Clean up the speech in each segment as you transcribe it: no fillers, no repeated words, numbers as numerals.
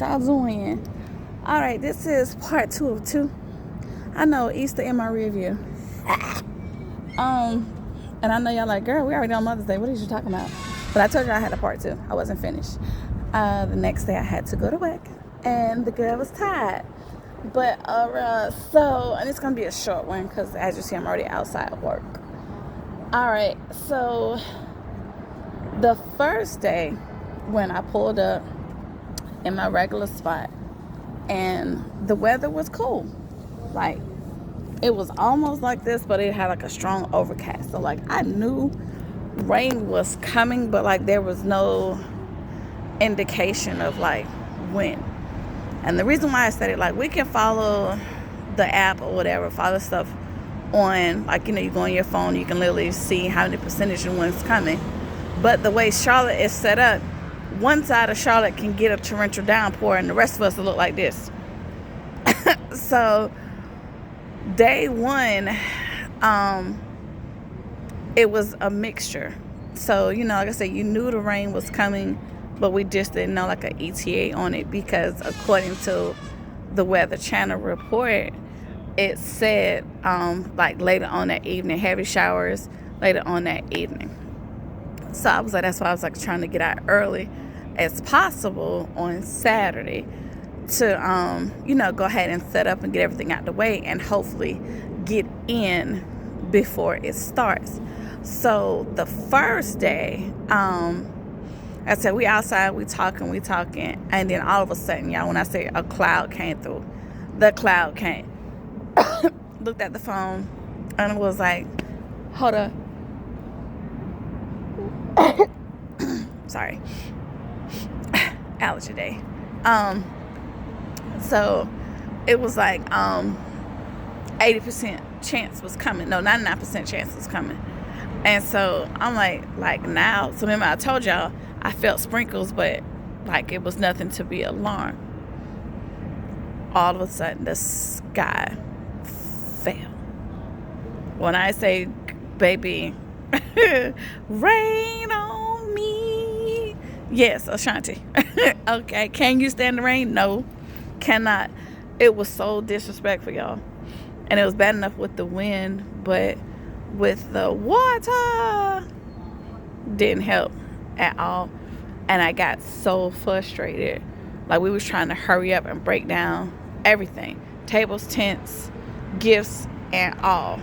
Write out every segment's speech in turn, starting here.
y'all doing? All right, this is part 2 of 2. I know, Easter in my review. And I know y'all like, girl, we already on Mother's Day. What are you talking about? But I told you I had a part 2. I wasn't finished. The next day I had to go to work, and the girl was tired. But and it's gonna be a short one because, as you see, I'm already outside of work. All right, so the first day when I pulled up in my regular spot, and the weather was cool, like it was almost like this, but it had like a strong overcast. So like I knew rain was coming, but like there was no indication of like when. And the reason why I said it, like, we can follow the app or whatever, follow stuff on, like, you know, you go on your phone, you can literally see how many percentage and when it's coming. But the way Charlotte is set up, one side of Charlotte can get a torrential downpour, and the rest of us will look like this. So day one, it was a mixture. So, you know, like I said, you knew the rain was coming, but we just didn't know like an ETA on it, because according to the Weather Channel report, it said like later on that evening, heavy showers later on that evening. So I was like, that's why I was like trying to get out early as possible on Saturday to you know, go ahead and set up and get everything out the way and hopefully get in before it starts. So the first day, I said, we outside, we talking, and then all of a sudden, y'all, when I say a cloud came through, the cloud came. Looked at the phone, and it was like, hold up. Sorry. Allergy day. So it was like 80% chance was coming. No, 99% chance was coming. And so I'm like now, so remember I told y'all, I felt sprinkles, but like it was nothing to be alarmed. All of a sudden, the sky fell. When I say, baby, rain on me. Yes, Ashanti. Okay, can you stand the rain? No, cannot. It was so disrespectful, y'all. And it was bad enough with the wind, but with the water, didn't help at all. And I got so frustrated. Like, we was trying to hurry up and break down everything, tables, tents, gifts, and all.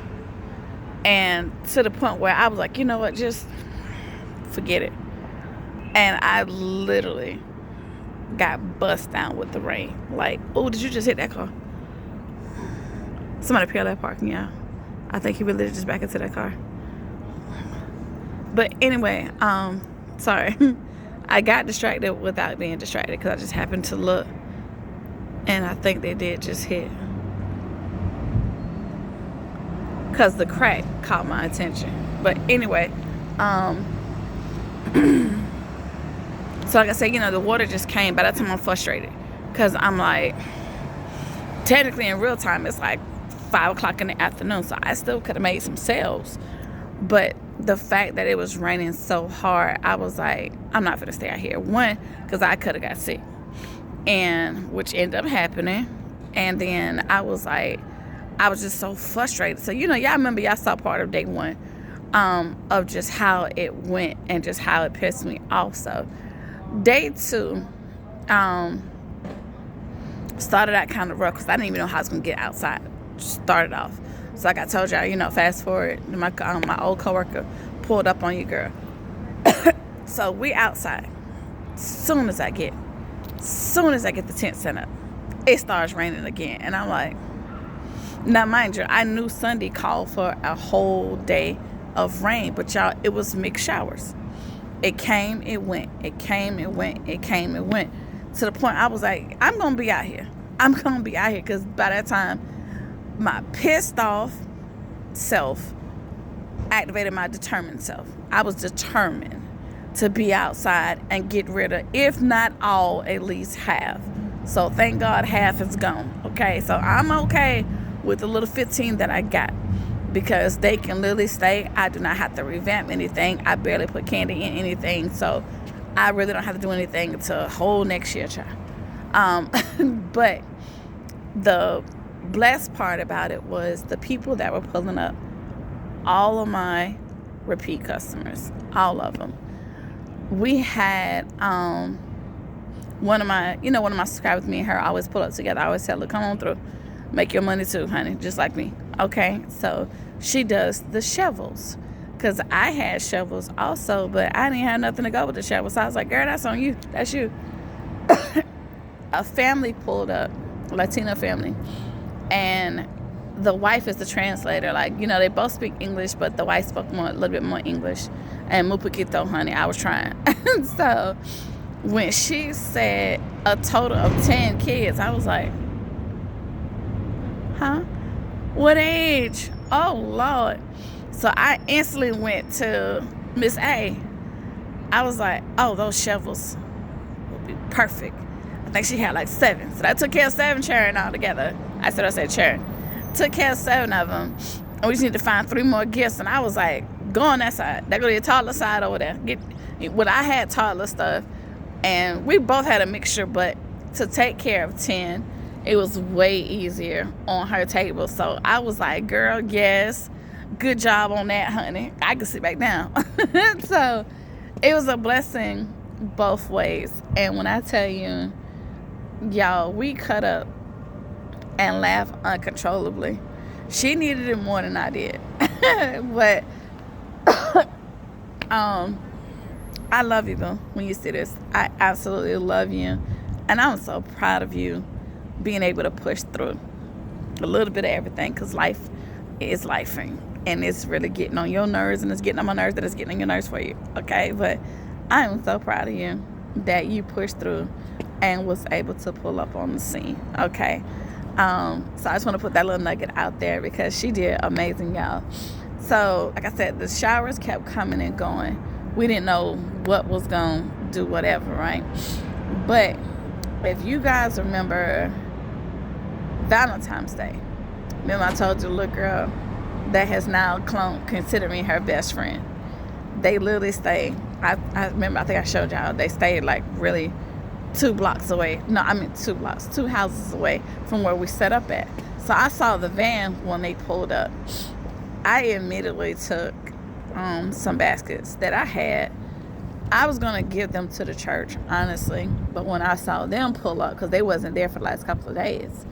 And to the point where I was like, you know what, just forget it. And I literally got bust down with the rain. Like, oh, did you just hit that car? Somebody parallel parking, yeah. I think he really just back into that car. But anyway, sorry. I got distracted without being distracted, because I just happened to look, and I think they did just hit, because the crack caught my attention. But anyway, so like I said, you know, the water just came. By that time I'm frustrated, because I'm like, technically in real time it's like 5 o'clock in the afternoon, so I still could have made some sales. But the fact that it was raining so hard, I was like, I'm not gonna stay out here. One, because I could have got sick, and which ended up happening. And then I was like, I was just so frustrated. So, you know, y'all remember, y'all saw part of day one of just how it went and just how it pissed me off. So day two started out kind of rough, because I didn't even know how I was gonna get outside. Just started off. So like I told y'all, you know, fast forward, my old coworker pulled up on you, girl. So we outside. Soon as I get the tent set up, it starts raining again. And I'm like, now mind you, I knew Sunday called for a whole day of rain, but y'all, it was mixed showers. It came, it went. It came, it went. It came, it went. To the point I was like, I'm going to be out here. Because by that time, my pissed off self activated my determined self. I was determined to be outside and get rid of, if not all, at least half. So thank God half is gone. Okay, so I'm okay with the little 15 that I got, because they can literally stay. I do not have to revamp anything. I barely put candy in anything, so I really don't have to do anything until whole next year, child. Um, but the blessed part about it was the people that were pulling up, all of my repeat customers, all of them. We had one of my subscribers, me and her always pull up together. I always tell her, come on through, make your money too, honey, just like me. Okay, so she does the shovels, because I had shovels also, but I didn't have nothing to go with the shovels. So I was like, girl, that's on you, that's you. A family pulled up, a Latino family, and the wife is the translator. Like, they both speak English, but the wife spoke a little bit more English. And muy poquito, honey, I was trying. So when she said a total of 10 kids, I was like, huh? What age? Oh, Lord. So I instantly went to Miss A. I was like, oh, those shovels will be perfect. I think she had like 7. So I took care of 7 children altogether. I said children. Took care of 7 of them. And we just need to find 3 more gifts. And I was like, go on that side. That go to the toddler side over there. I had toddler stuff. And we both had a mixture, but to take care of 10, it was way easier on her table. So I was like, girl, yes. Good job on that, honey. I could sit back down. So it was a blessing both ways. And when I tell you, y'all, we cut up and laugh uncontrollably. She needed it more than I did. But I love you, though, when you see this. I absolutely love you. And I'm so proud of you being able to push through a little bit of everything, because life is lifing. And it's really getting on your nerves, and it's getting on my nerves, that it's getting on your nerves for you. Okay? But I am so proud of you that you pushed through and was able to pull up on the scene. Okay? So I just want to put that little nugget out there, because she did amazing, y'all. So, like I said, the showers kept coming and going. We didn't know what was going to do whatever, right? But if you guys remember Valentine's Day, remember I told you the little girl that has now considered me her best friend. They literally stayed. I remember, I think I showed y'all, they stayed like really 2 blocks away. No, I mean 2 blocks, 2 houses away from where we set up at. So I saw the van when they pulled up. I immediately took some baskets that I had. I was going to give them to the church, honestly. But when I saw them pull up, because they wasn't there for the last couple of days,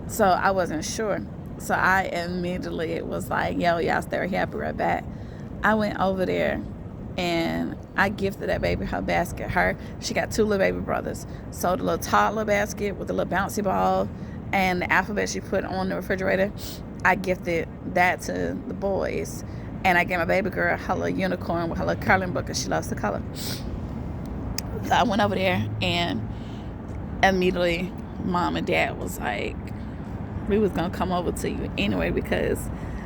so I wasn't sure. So I immediately was like, yo, y'all stay right here, I'll be right back. I went over there and I gifted that baby her basket. She got 2 little baby brothers. So the little toddler basket with the little bouncy ball and the alphabet she put on the refrigerator, I gifted that to the boys. And I gave my baby girl her little unicorn with her little coloring book, because she loves to color. So I went over there, and immediately Mom and Dad was like, we was going to come over to you anyway, because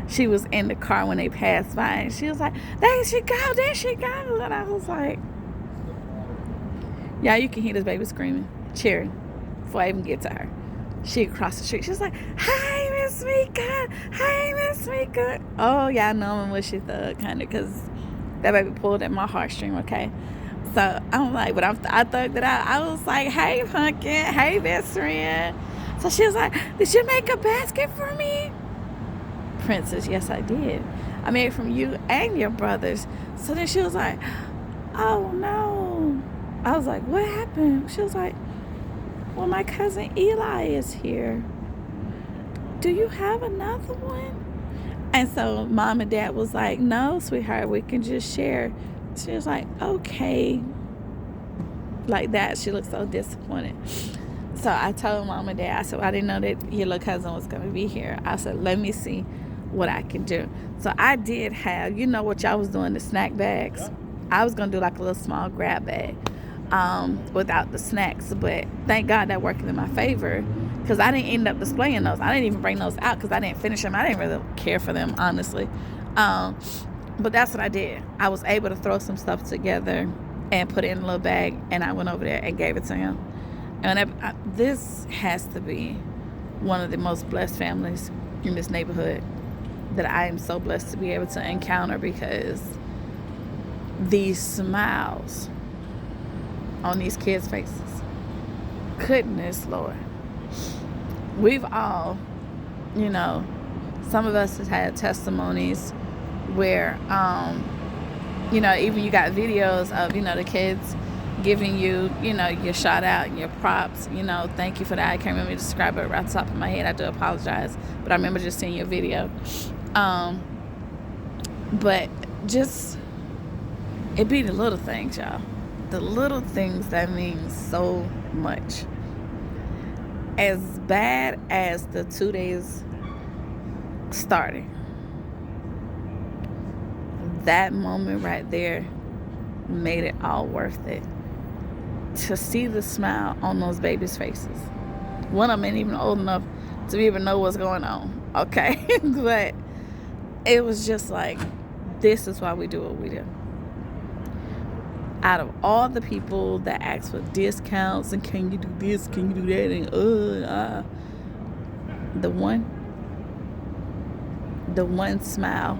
she was in the car when they passed by, and she was like, there she go. And I was like, yeah, you can hear this baby screaming, cheering, before I even get to her. She across the street. She was like, hi, Miss Mika. Hi, Miss Mika. Oh, yeah, I know I'm a mushy thug, kind of, because that baby pulled at my heartstring, okay? So I'm like, but I thugged it out. I was like, hey, pumpkin. Hey, best friend. So she was like, did you make a basket for me? Princess, yes, I did. I made it from you and your brothers. So then she was like, oh, no. I was like, what happened? She was like, well, my cousin Eli is here. Do you have another one? And so Mom and Dad was like, no, sweetheart, we can just share. She was like, okay. Like that. She looked so disappointed. So I told Mom and Dad, I said, well, I didn't know that your little cousin was going to be here. I said, let me see what I can do. So I did have, what y'all was doing, the snack bags. I was going to do like a little small grab bag without the snacks. But thank God that worked in my favor, because I didn't end up displaying those. I didn't even bring those out because I didn't finish them. I didn't really care for them, honestly. But that's what I did. I was able to throw some stuff together and put it in a little bag, and I went over there and gave it to him. And this has to be one of the most blessed families in this neighborhood that I am so blessed to be able to encounter, because these smiles on these kids' faces Goodness, Lord. We've all, you know, some of us have had testimonies where, you know, even you got videos of, you know, the kids giving you, you know, your shout out and your props, you know, thank you for that. I can't remember to describe it right off the top of my head. I do apologize, but I remember just seeing your video. But just, it be the little things, y'all. The little things that mean so much. As bad as the 2 days starting, that moment right there made it all worth it. To see the smile on those babies' faces. One of them ain't even old enough to even know what's going on, okay? But it was just like, this is why we do what we do. Out of all the people that ask for discounts and can you do this, can you do that, and the one smile,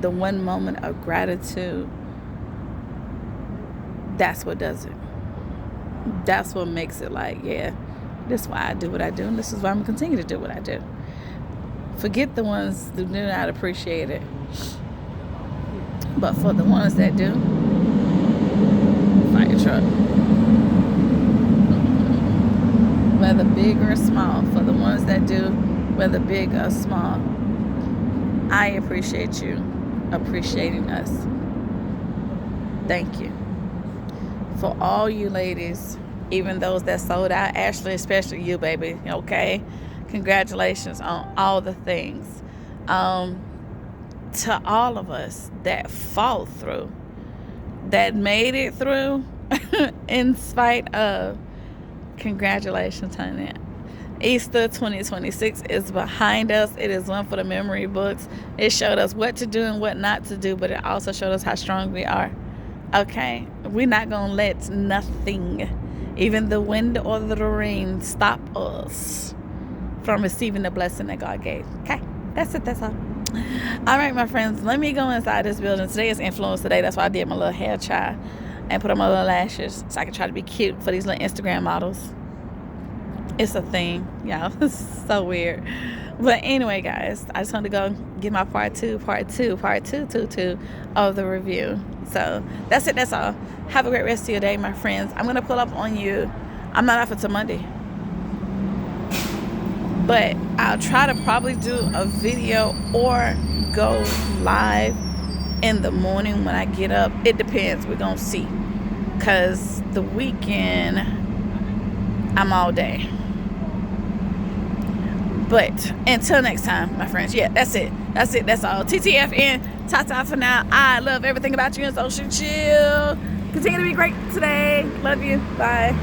the one moment of gratitude, that's what does it. That's what makes it like, yeah, this is why I do what I do, and this is why I'm going to continue to do what I do. Forget the ones who do not appreciate it. But for the ones that do, fire truck. Whether big or small, for the ones that do, whether big or small, I appreciate you appreciating us. Thank you. For all you ladies, even those that sold out, Ashley, especially you, baby, okay? Congratulations on all the things. To all of us that fought through, that made it through, in spite of, congratulations, honey. Easter 2026 is behind us. It is one for the memory books. It showed us what to do and what not to do, but it also showed us how strong we are. Okay? We're not going to let nothing, even the wind or the rain, stop us from receiving the blessing that God gave. Okay? That's it. That's all. All right, my friends, let me go inside this building. Today is Influence Today. That's why I did my little hair tie and put on my little lashes so I can try to be cute for these little Instagram models. It's a thing, y'all. It's so weird. But anyway, guys, I just wanted to go get my part two of the review. So that's it. That's all. Have a great rest of your day, my friends. I'm going to pull up on you. I'm not off until Monday. But I'll try to probably do a video or go live in the morning when I get up. It depends. We're going to see. Because the weekend, I'm all day. But until next time, my friends. Yeah, that's it. That's it. That's all. TTFN. Ta-ta for now. I love everything about you and social chill. Continue to be great today. Love you. Bye.